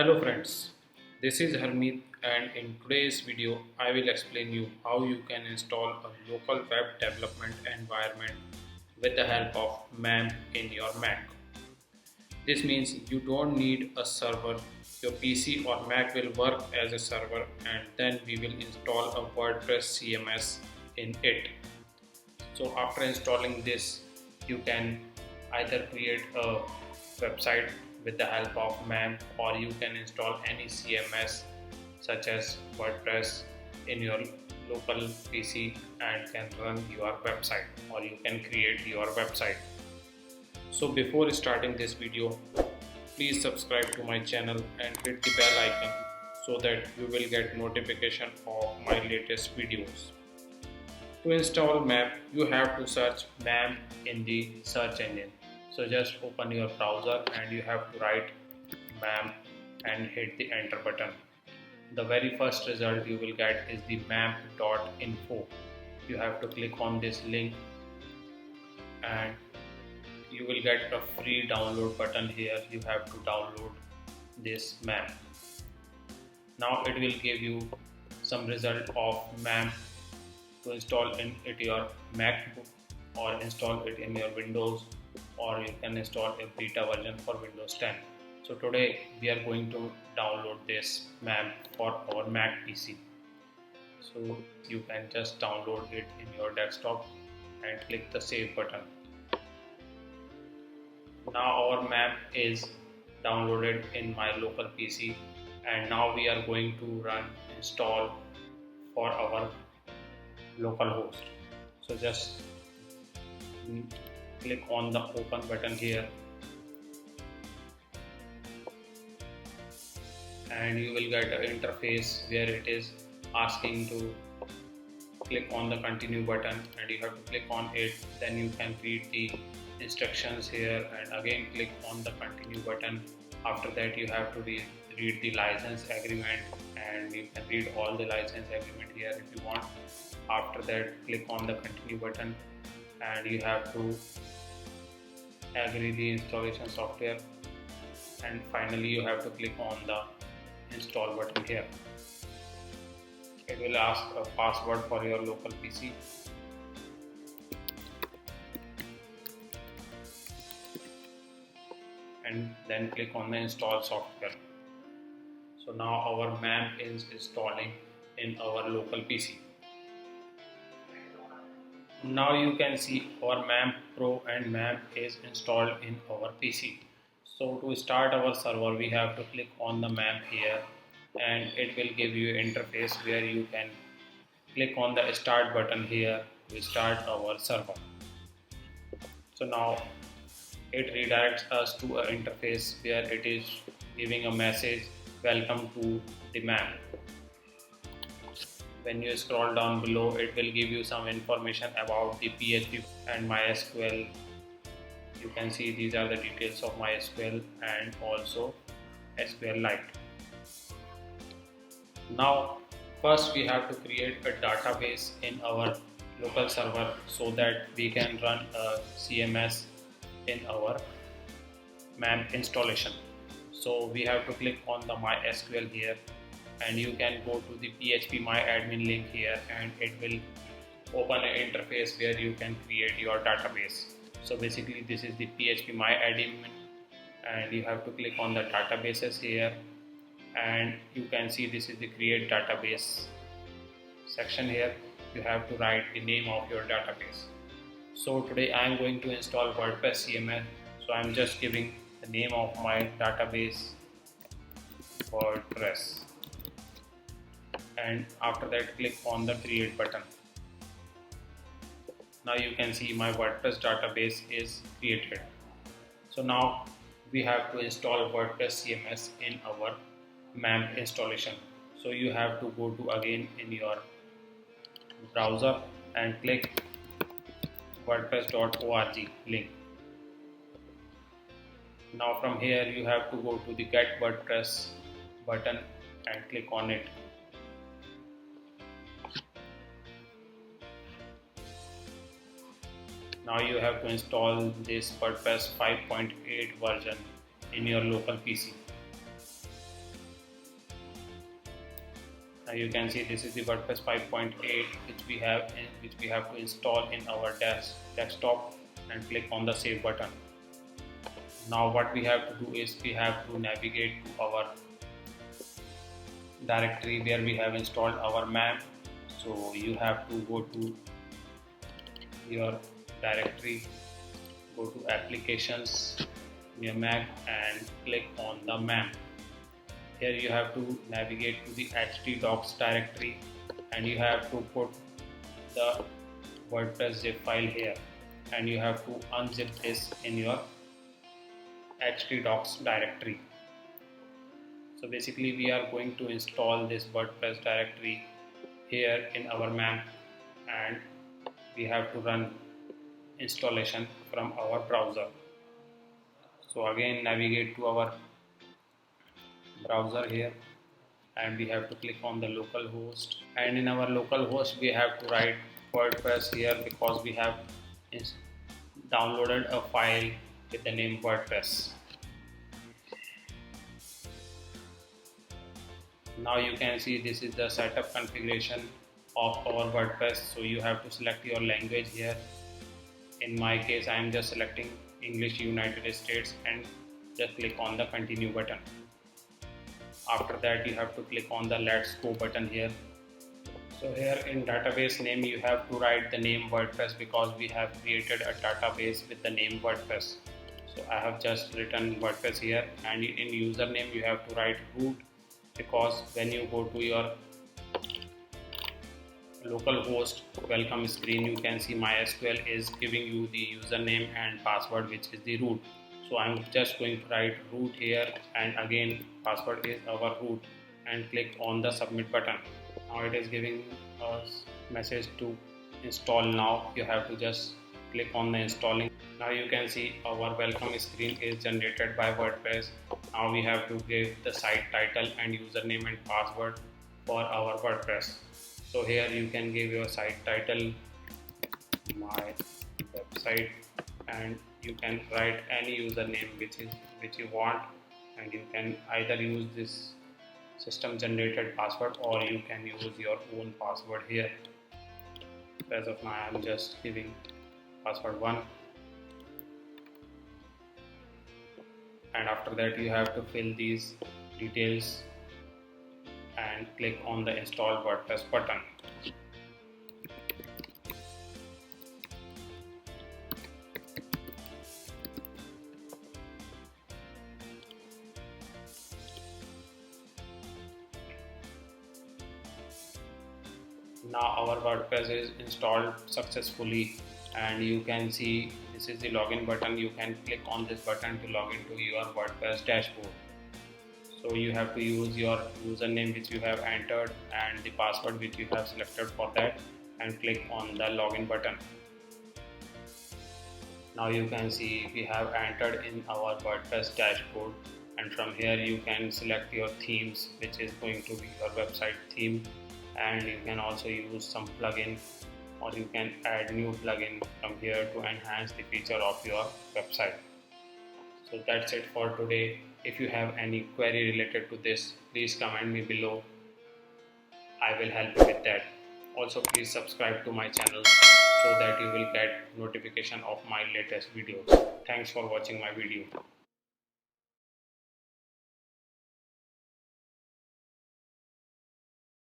Hello friends, this is Harmeet and in today's video I will explain you how you can install a local web development environment with the help of MAMP in your Mac. This means you don't need a server, your PC or Mac will work as a server and then we will install a WordPress CMS in it. So after installing this, you can either create a website with the help of MAMP or you can install any CMS such as WordPress in your local PC and can run your website or you can create your website. So before starting this video, please subscribe to my channel and hit the bell icon so that you will get notification of my latest videos. To install MAMP, you have to search MAMP in the search engine. So just open your browser and you have to write MAMP and hit the enter button. The very first result you will get is the mamp.info. You have to click on this link and you will get a free download button here. You have to download this MAMP. Now it will give you some result of MAMP to install in your MacBook or install it in your Windows, or you can install a beta version for Windows 10. So today we are going to download this MAMP for our Mac PC. So you can just download it in your desktop and click the save button. Now our MAMP is downloaded in my local PC and now we are going to run install for our local host. So just click on the open button here and you will get an interface where it is asking to click on the continue button and you have to click on it. Then you can read the instructions here and again click on the continue button. After that you have to read the license agreement and you can read all the license agreement here if you want. After that click on the continue button and you have to agree the installation software and finally you have to click on the install button here. It will ask a password for your local PC and then click on the install software. So now our MAMP is installing in our local PC. Now you can see our MAMP Pro and MAMP is installed in our PC. So to start our server we have to click on the MAMP here and it will give you an interface where you can click on the start button here to start our server. So now it redirects us to an interface where it is giving a message, welcome to the MAMP. When you scroll down below, it will give you some information about the PHP and MySQL. You can see these are the details of MySQL and also SQLite. Now, first we have to create a database in our local server so that we can run a CMS in our MAMP installation. So we have to click on the MySQL here and you can go to the PHP MyAdmin link here and it will open an interface where you can create your database. So basically this is the PHP MyAdmin and you have to click on the databases here and you can see this is the create database section here. You have to write the name of your database. So today I am going to install WordPress CMS, so I am just giving the name of my database WordPress and after that click on the create button. Now you can see my WordPress database is created. So now we have to install WordPress CMS in our MAMP installation. So you have to go to again in your browser and click wordpress.org link. Now from here you have to go to the get WordPress button and click on it. Now you have to install this WordPress 5.8 version in your local PC. Now you can see this is the WordPress 5.8 which we have to install in our desktop, and click on the save button. Now what we have to do is we have to navigate to our directory where we have installed our map. So you have to go to your directory, go to applications in your Mac and click on the map. Here you have to navigate to the htdocs directory, and you have to put the WordPress zip file here, and you have to unzip this in your htdocs directory. So basically we are going to install this WordPress directory here in our map, and we have to run installation from our browser. So again navigate to our browser here, and we have to click on the local host, and in our local host we have to write WordPress here because we have downloaded a file with the name WordPress. Now you can see this is the setup configuration of our WordPress. So you have to select your language here. In my case I am just selecting English United States and just click on the continue button. After that you have to click on the let's go button here. So here in database name you have to write the name WordPress because we have created a database with the name WordPress. So I have just written WordPress here, and in username you have to write root because when you go to your local host welcome screen you can see MySQL is giving you the username and password which is the root. So I'm just going to write root here, and again password is our root, and click on the submit button. Now it is giving us message to install now. You have to just click on the installing. Now you can see our welcome screen is generated by WordPress. Now we have to give the site title and username and password for our WordPress. So here you can give your site title, my website, and you can write any username which you want, and you can either use this system generated password or you can use your own password here. As of now I am just giving password 1, and after that you have to fill these details and click on the install WordPress button. Now our WordPress is installed successfully, and you can see this is the login button. You can click on this button to log into your WordPress dashboard. So you have to use your username which you have entered and the password which you have selected for that, and click on the login button. Now you can see we have entered in our WordPress dashboard, and from here you can select your themes which is going to be your website theme, and you can also use some plugin, or you can add new plugin from here to enhance the feature of your website. So that's it for today. If you have any query related to this, please comment me below. I will help you with that. Also please subscribe to my channel so that you will get notification of my latest videos. Thanks for watching my video.